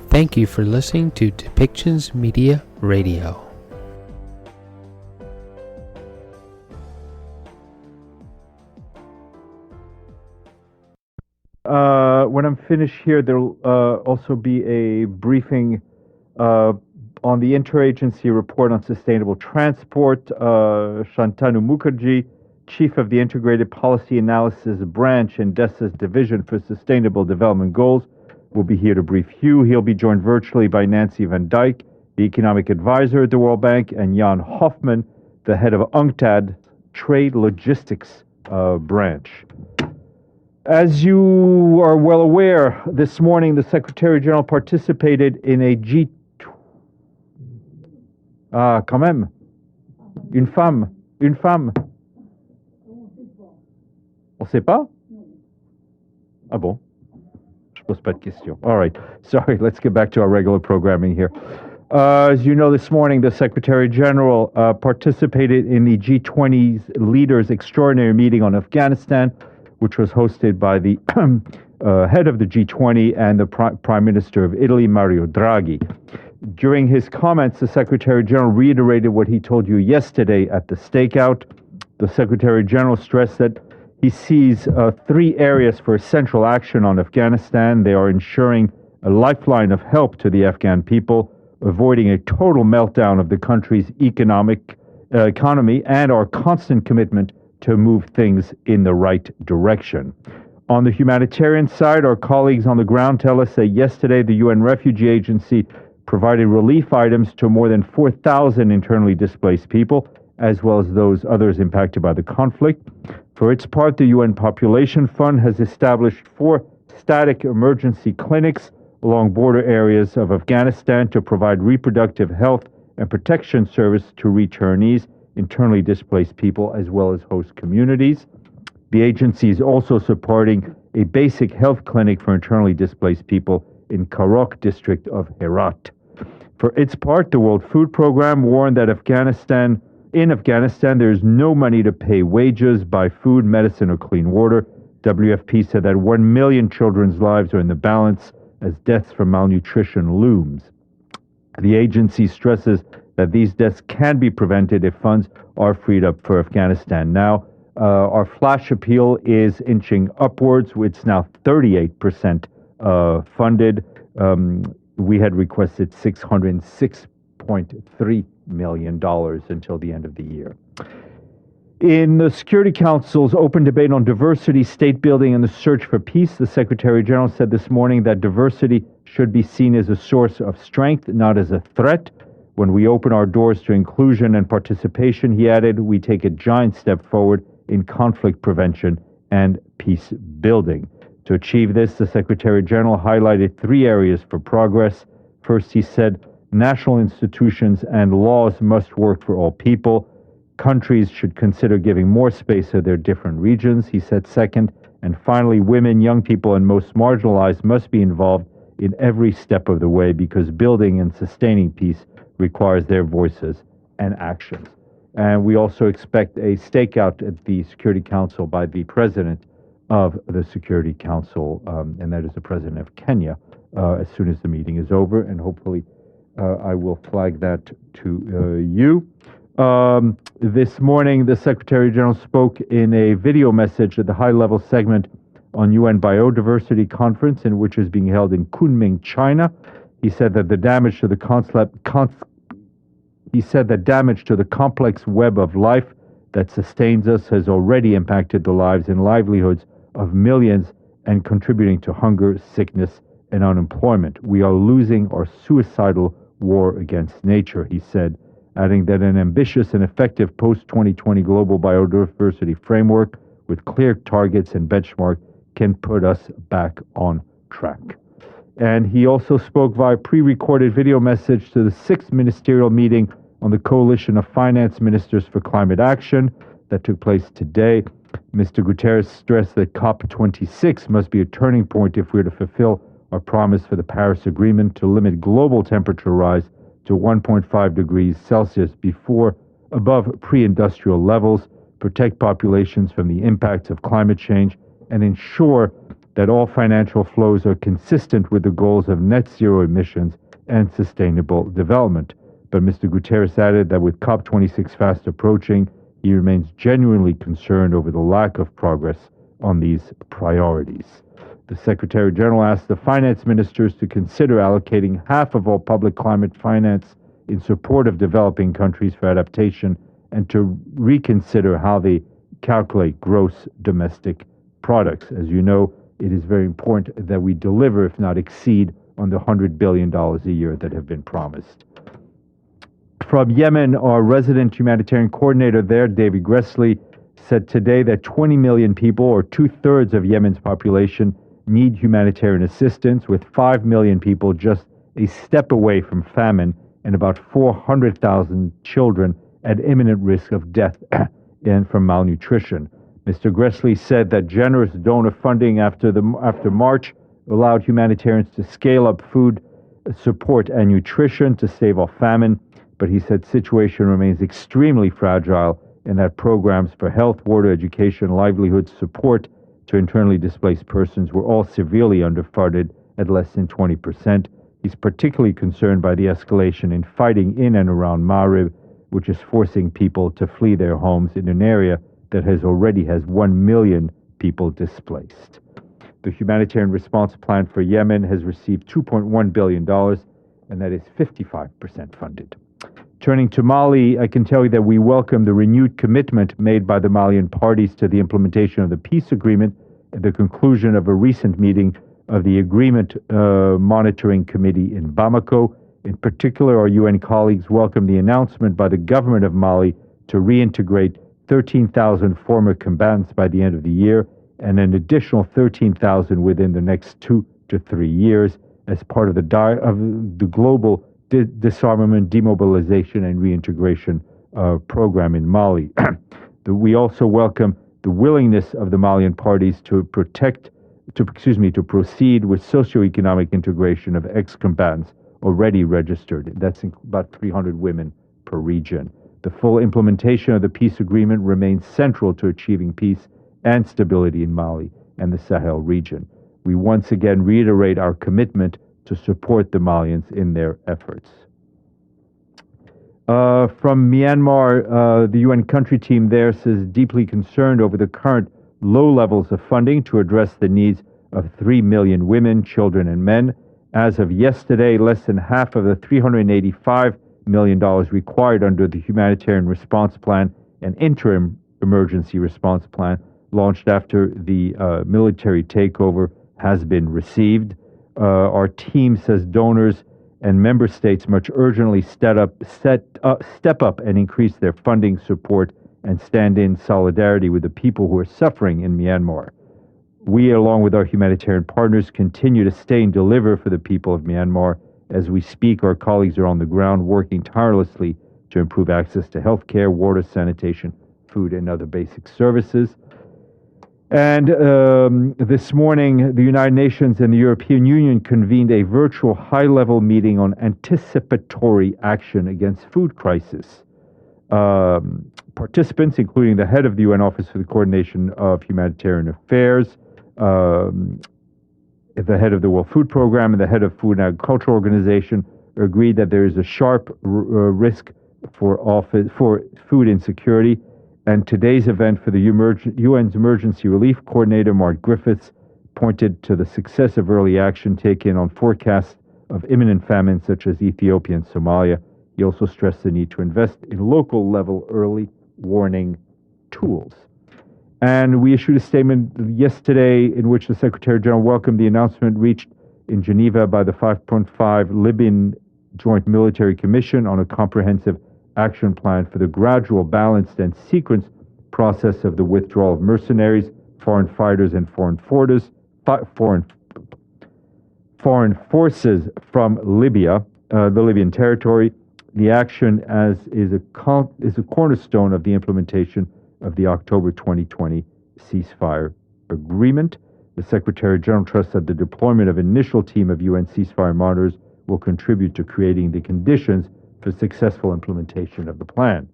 Thank you for listening to Depictions Media Radio. When I'm finished here, there'll also be a briefing on the Interagency Report on Sustainable Transport. Shantanu Mukherjee, Chief of the Integrated Policy Analysis Branch in DESA's Division for Sustainable Development Goals, will be here to brief you. He'll be joined virtually by Nancy Van Dyke, the Economic Advisor at the World Bank, and Jan Hoffman, the head of UNCTAD Trade Logistics Branch. As you are well aware, this morning the Secretary General participated in a quand même. Une femme. On sait pas? Ah bon? Je pose pas de questions. All right. Sorry, let's get back to our regular programming here. As you know, this morning the Secretary General participated in the G20's Leaders Extraordinary Meeting on Afghanistan, which was hosted by the head of the G20 and the Prime Minister of Italy, Mario Draghi. During his comments, the Secretary General reiterated what he told you yesterday at the stakeout. The Secretary General stressed that he sees three areas for essential action on Afghanistan. They are ensuring a lifeline of help to the Afghan people, avoiding a total meltdown of the country's economy, and our constant commitment to move things in the right direction. On the humanitarian side, our colleagues on the ground tell us that yesterday the UN Refugee Agency provided relief items to more than 4,000 internally displaced people, as well as those others impacted by the conflict. For its part, the UN Population Fund has established 4 static emergency clinics along border areas of Afghanistan to provide reproductive health and protection service to returnees, internally displaced people, as well as host communities. The agency is also supporting a basic health clinic for internally displaced people in Karok district of Herat. For its part, the World Food Programme warned that in Afghanistan there is no money to pay wages, buy food, medicine, or clean water. WFP said that 1 million children's lives are in the balance as deaths from malnutrition looms. The agency stresses that these deaths can be prevented if funds are freed up for Afghanistan. Now, our flash appeal is inching upwards. It's now 38% funded. We had requested $606.3 million until the end of the year. In the Security Council's open debate on diversity, state building, and the search for peace, the Secretary General said this morning that diversity should be seen as a source of strength, not as a threat. When we open our doors to inclusion and participation, he added, we take a giant step forward in conflict prevention and peace building. To achieve this, the Secretary General highlighted 3 areas for progress. First, he said, national institutions and laws must work for all people. Countries should consider giving more space to their different regions, he said. Second, and finally, women, young people, and most marginalized must be involved in every step of the way because building and sustaining peace requires their voices and actions. And we also expect a stakeout at the Security Council by the President of the Security Council, and that is the President of Kenya, as soon as the meeting is over, and hopefully I will flag that to you. This morning, the Secretary General spoke in a video message at the high-level segment on UN Biodiversity Conference, which is being held in Kunming, China. He said that the damage to the complex web of life that sustains us has already impacted the lives and livelihoods of millions and contributing to hunger, sickness, and unemployment. We are losing our suicidal war against nature, he said, adding that an ambitious and effective post-2020 global biodiversity framework with clear targets and benchmarks can put us back on track. And he also spoke via pre-recorded video message to the 6th ministerial meeting on the Coalition of Finance Ministers for Climate Action that took place today. Mr. Guterres stressed that COP26 must be a turning point if we're to fulfill our promise for the Paris Agreement to limit global temperature rise to 1.5 degrees Celsius above pre-industrial levels, protect populations from the impacts of climate change, and ensure that all financial flows are consistent with the goals of net zero emissions and sustainable development. But Mr. Guterres added that with COP26 fast approaching, he remains genuinely concerned over the lack of progress on these priorities. The Secretary General asked the finance ministers to consider allocating half of all public climate finance in support of developing countries for adaptation and to reconsider how they calculate gross domestic products. As you know, it is very important that we deliver, if not exceed, on the $100 billion a year that have been promised. From Yemen, our resident humanitarian coordinator there, David Gressley, said today that 20 million people, or 2/3 of Yemen's population, need humanitarian assistance, with 5 million people just a step away from famine and about 400,000 children at imminent risk of death and from malnutrition. Mr. Gressley said that generous donor funding after March allowed humanitarians to scale up food support and nutrition to stave off famine, but he said the situation remains extremely fragile and that programs for health, water, education, livelihood support to internally displaced persons were all severely underfunded at less than 20%. He's particularly concerned by the escalation in fighting in and around Marib, which is forcing people to flee their homes in an area that already has 1 million people displaced. The humanitarian response plan for Yemen has received $2.1 billion, and that is 55% funded. Turning to Mali, I can tell you that we welcome the renewed commitment made by the Malian parties to the implementation of the peace agreement at the conclusion of a recent meeting of the Agreement Monitoring Committee in Bamako. In particular, our UN colleagues welcome the announcement by the government of Mali to reintegrate 13,000 former combatants by the end of the year and an additional 13,000 within the next 2 to 3 years as part of the global disarmament, demobilization, and reintegration program in Mali. We also welcome the willingness of the Malian parties to proceed with socioeconomic integration of ex-combatants already registered. That's about 300 women per region. The full implementation of the peace agreement remains central to achieving peace and stability in Mali and the Sahel region. We once again reiterate our commitment to support the Malians in their efforts. From Myanmar, the UN country team there says deeply concerned over the current low levels of funding to address the needs of 3 million women, children, and men. As of yesterday, less than half of the $385 million required under the Humanitarian Response Plan and Interim Emergency Response Plan launched after the military takeover has been received. Our team says donors and member states must urgently step up and increase their funding support and stand in solidarity with the people who are suffering in Myanmar. We, along with our humanitarian partners, continue to stay and deliver for the people of Myanmar. As we speak, our colleagues are on the ground working tirelessly to improve access to health care, water, sanitation, food, and other basic services. And this morning, the United Nations and the European Union convened a virtual high-level meeting on anticipatory action against food crisis. Participants, including the head of the UN Office for the Coordination of Humanitarian Affairs, the head of the World Food Program, and the head of Food and Agriculture Organization, agreed that there is a sharp risk for food insecurity. And today's event for the UN's Emergency Relief Coordinator, Mark Griffiths, pointed to the success of early action taken on forecasts of imminent famine such as Ethiopia and Somalia. He also stressed the need to invest in local-level early warning tools. And we issued a statement yesterday in which the Secretary General welcomed the announcement reached in Geneva by the 5.5 Libyan Joint Military Commission on a comprehensive action plan for the gradual, balanced, and sequenced process of the withdrawal of mercenaries, foreign fighters, and foreign forces from Libya, the Libyan territory. The action is a cornerstone of the implementation of the October 2020 ceasefire agreement. The Secretary General trusts that the deployment of an initial team of UN ceasefire monitors will contribute to creating the conditions for successful implementation of the plan.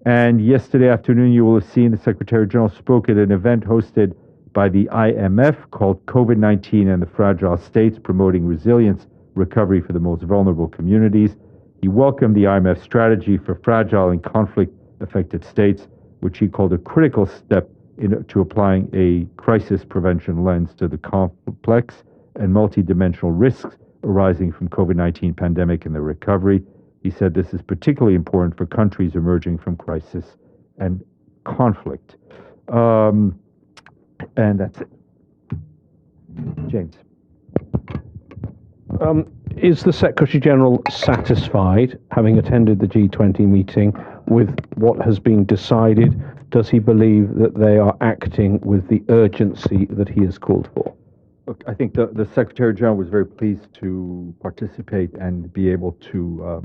And yesterday afternoon, you will have seen the Secretary General spoke at an event hosted by the IMF called COVID-19 and the Fragile States, Promoting Resilience, Recovery for the Most Vulnerable Communities. He welcomed the IMF strategy for fragile and conflict-affected states, which he called a critical step to applying a crisis prevention lens to the complex and multidimensional risks arising from COVID-19 pandemic and the recovery. He said this is particularly important for countries emerging from crisis and conflict. And that's it. James. Is the Secretary General satisfied, having attended the G20 meeting, with what has been decided? Does he believe that they are acting with the urgency that he has called for? Look, I think the Secretary General was very pleased to participate and be able to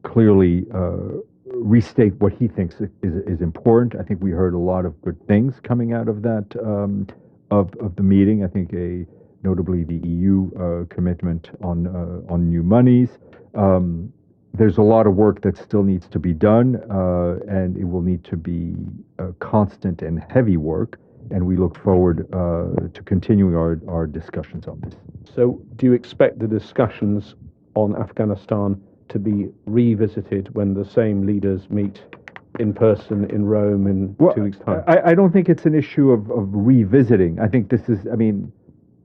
clearly restate what he thinks is important. I think we heard a lot of good things coming out of that of the meeting. I think notably the EU commitment on new monies. There's a lot of work that still needs to be done, and it will need to be constant and heavy work. And we look forward to continuing our discussions on this. So, do you expect the discussions on Afghanistan to be revisited when the same leaders meet in person in Rome in 2 weeks' time? I don't think it's an issue of revisiting. I think this is,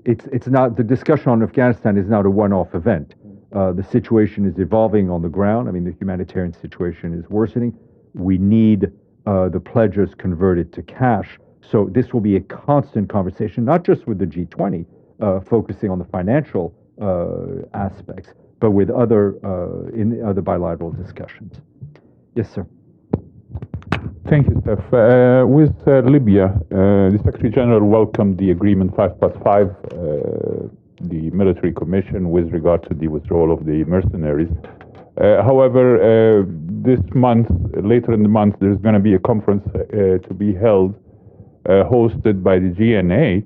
it's not, the discussion on Afghanistan is not a one-off event. The situation is evolving on the ground. The humanitarian situation is worsening. We need the pledges converted to cash. So this will be a constant conversation, not just with the G20, focusing on the financial aspects, but with in other bilateral discussions. Yes, sir. Thank you, Steph. With Libya, the Secretary General welcomed the agreement 5+5, the military commission with regard to the withdrawal of the mercenaries. However, this month, later in the month, there's going to be a conference to be held, hosted by the GNA,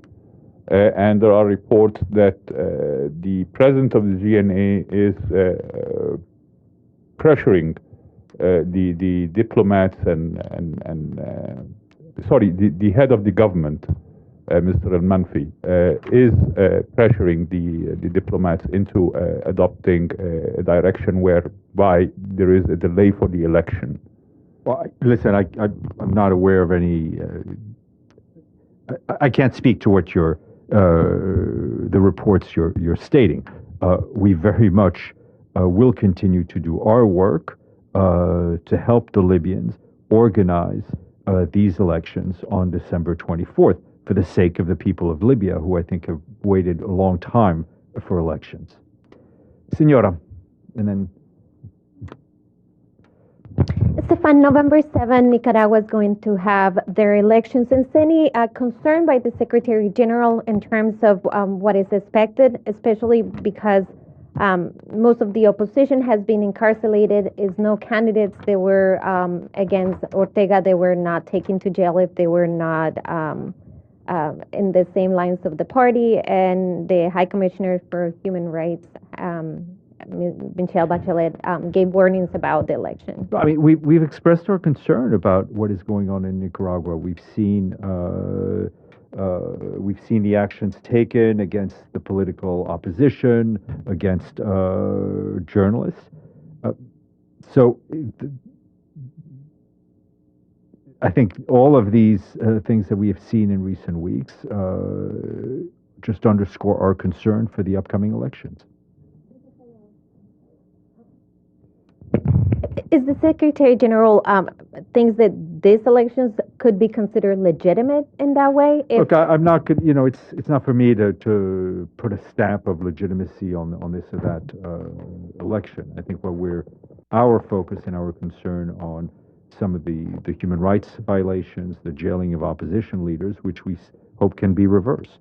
and there are reports that the president of the GNA is pressuring the diplomats the head of the government, Mr. Al-Manfi, is pressuring the diplomats into adopting a direction whereby there is a delay for the election. Well, listen, I'm not aware of any. I can't speak to what the reports you're stating. We very much will continue to do our work to help the Libyans organize these elections on December 24th for the sake of the people of Libya, who I think have waited a long time for elections. Senora, and then. Stefan, November 7, Nicaragua is going to have their elections. Is any concern by the Secretary General in terms of what is expected, especially because most of the opposition has been incarcerated? Is no candidates that were against Ortega, they were not taken to jail if they were not in the same lines of the party, and the High Commissioner for Human Rights, Michelle Bachelet, gave warnings about the election. We've expressed our concern about what is going on in Nicaragua. We've seen the actions taken against the political opposition, against journalists. I think all of these things that we have seen in recent weeks just underscore our concern for the upcoming elections. Is the Secretary General thinks that these elections could be considered legitimate in that way? Look, I'm not good. It's not for me to put a stamp of legitimacy on this or that election. I think our focus and our concern on some of the human rights violations, the jailing of opposition leaders, which we hope can be reversed.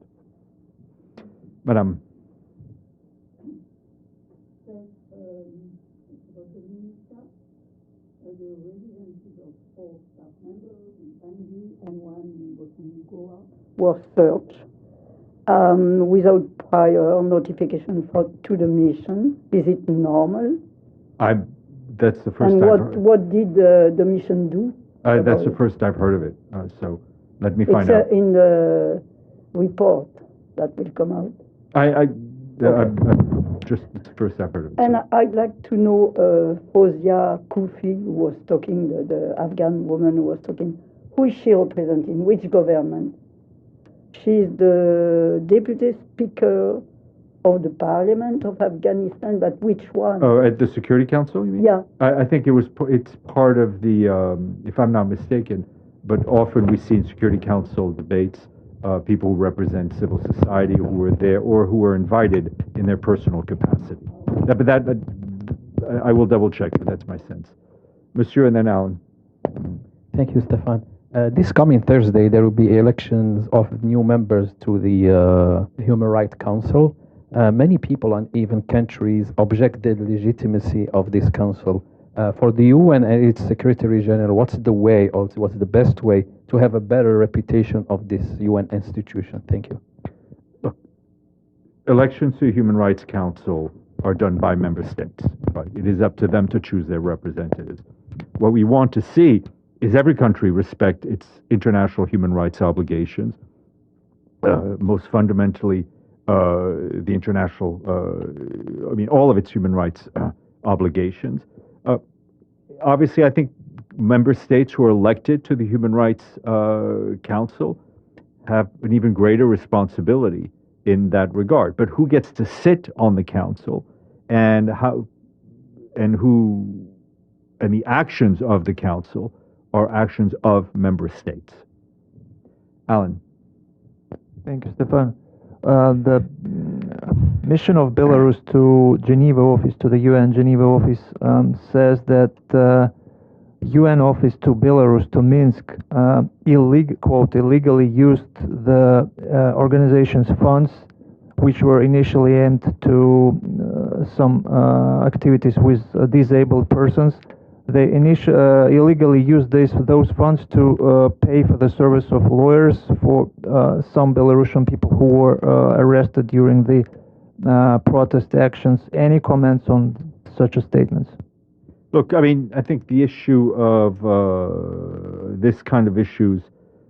Madam. Was searched without prior notification to the mission. Is it normal? That's the first and I've heard. What did the mission do? That's the first I've heard of it. So Let me find It's out. in the report that will come out. I'm just first I've heard of it. And I'd like to know Fozia Koufi, who was talking, the Afghan woman who was talking, who is she representing? Which government? She's the deputy speaker of the parliament of Afghanistan, but which one? Oh, at the Security Council, you mean? Yeah. I think it's part of the, if I'm not mistaken, but often we see in Security Council debates people who represent civil society who are there or who are invited in their personal capacity. But I will double check, but that's my sense. Monsieur, and then Alan. Thank you, Stefan. This coming Thursday, there will be elections of new members to the Human Rights Council. Many people and even countries object the legitimacy of this council. For the UN and its Secretary General, what's the way or what's the best way to have a better reputation of this UN institution? Thank you. Look, elections to the Human Rights Council are done by member states. Right? It is up to them to choose their representatives. What we want to see is every country respect its international human rights obligations, most fundamentally the international, all of its human rights obligations. Obviously, I think member states who are elected to the Human Rights Council have an even greater responsibility in that regard. But who gets to sit on the council and the actions of the council are actions of member states. Alan. Thank you, Stefan. The mission of Belarus to Geneva office, to the UN Geneva office, says that UN office to Belarus, to Minsk, illegally used the organization's funds, which were initially aimed to some activities with disabled persons. They illegally used those funds to pay for the service of lawyers for some Belarusian people who were arrested during the protest actions. Any comments on such a statements? Look, I think the issue of this kind of issues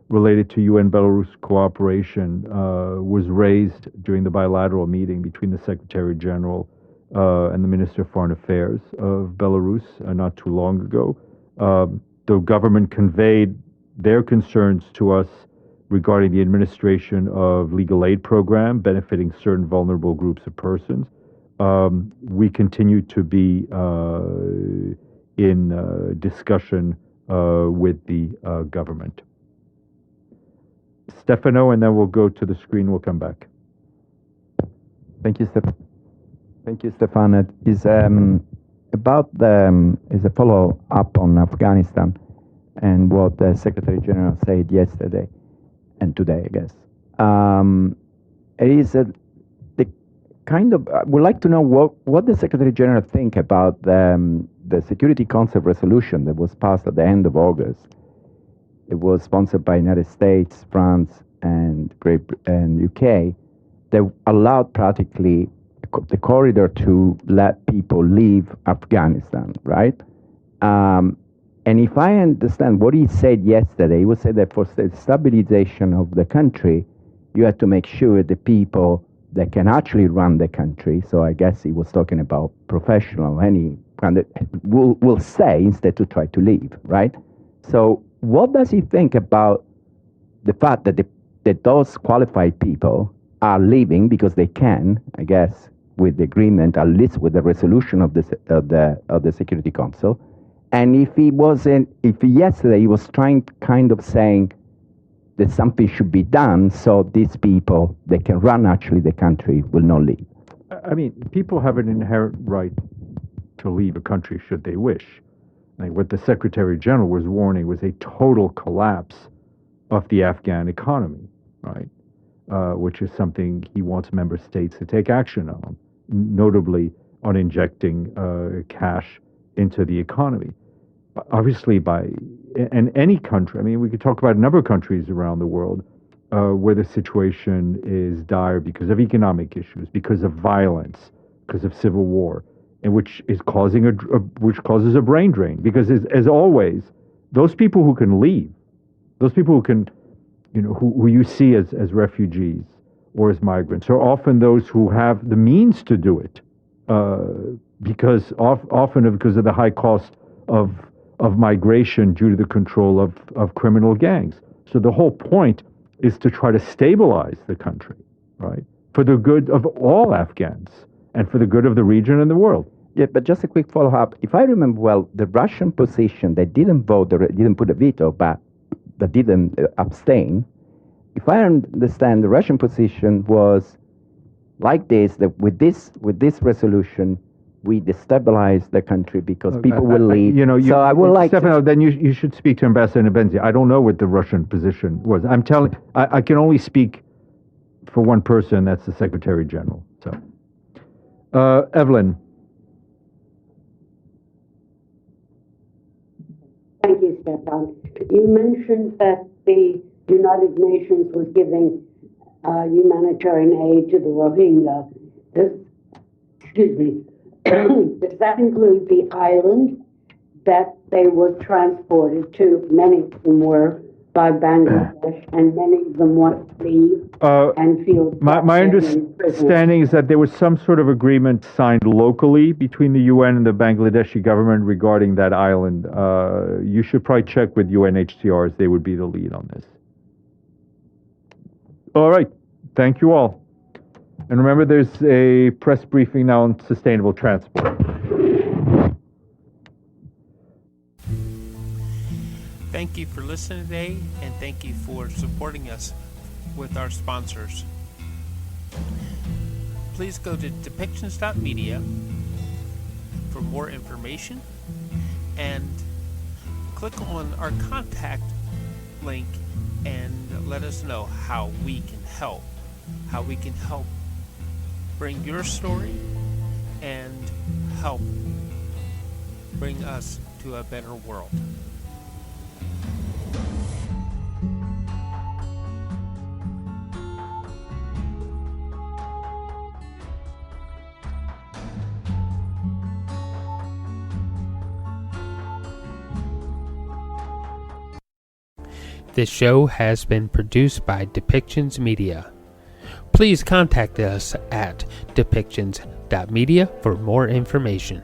related to UN-Belarus cooperation was raised during the bilateral meeting between the Secretary General and the Minister of Foreign Affairs of Belarus not too long ago. The government conveyed their concerns to us regarding the administration of legal aid program benefiting certain vulnerable groups of persons. We continue to be in discussion with the government. Stefano, and then we'll go to the screen. We'll come back. Thank you, Stefan. Thank you, Stefan. It is about is a follow-up on Afghanistan and what the Secretary General said yesterday and today, I guess. It is the kind of. I would like to know what the Secretary General think about the Security Council resolution that was passed at the end of August. It was sponsored by United States, France, and UK. That allowed practically the corridor to let people leave Afghanistan, right? And if I understand what he said yesterday, he would say that for the stabilization of the country, you have to make sure the people that can actually run the country, so I guess he was talking about professional, any kind of, will stay instead to try to leave, right? So what does he think about the fact that those qualified people are leaving because they can, I guess, with the agreement, at least with the resolution of the Security Council, and if yesterday he was trying kind of saying that something should be done so these people that can run actually the country will not leave. People have an inherent right to leave a country should they wish. What the Secretary General was warning was a total collapse of the Afghan economy, right? Which is something he wants member states to take action on, notably on injecting cash into the economy. Obviously, and any country, we could talk about a number of countries around the world where the situation is dire because of economic issues, because of violence, because of civil war, and which causes a brain drain. Because as always, those people who can leave, those people who can who you see as refugees or as migrants are often those who have the means to do it, often because of the high cost of migration due to the control of criminal gangs. So the whole point is to try to stabilize the country, right, for the good of all Afghans and for the good of the region and the world. Yeah, but just a quick follow-up. If I remember well, the Russian position, they didn't vote, they didn't put a veto, but they didn't abstain. If I understand, the Russian position was like this, that with this resolution, we destabilize the country because people will leave. So I would like Stefano, then you should speak to Ambassador Benzi. I don't know what the Russian position was. I can only speak for one person, that's the Secretary General. So, Evelyn. Thank you, Stefan. You mentioned that the United Nations was giving humanitarian aid to the Rohingya. Does that include the island that they were transported to? Many of them were by Bangladesh, and many of them want to leave and feel. My understanding is that there was some sort of agreement signed locally between the UN and the Bangladeshi government regarding that island. You should probably check with UNHCR, as they would be the lead on this. All right. Thank you all. And remember, there's a press briefing now on sustainable transport. Thank you for listening today, and thank you for supporting us with our sponsors. Please go to depictions.media for more information and click on our contact link and let us know how we can help bring your story and help bring us to a better world. This show has been produced by Depictions Media. Please contact us at depictions.media for more information.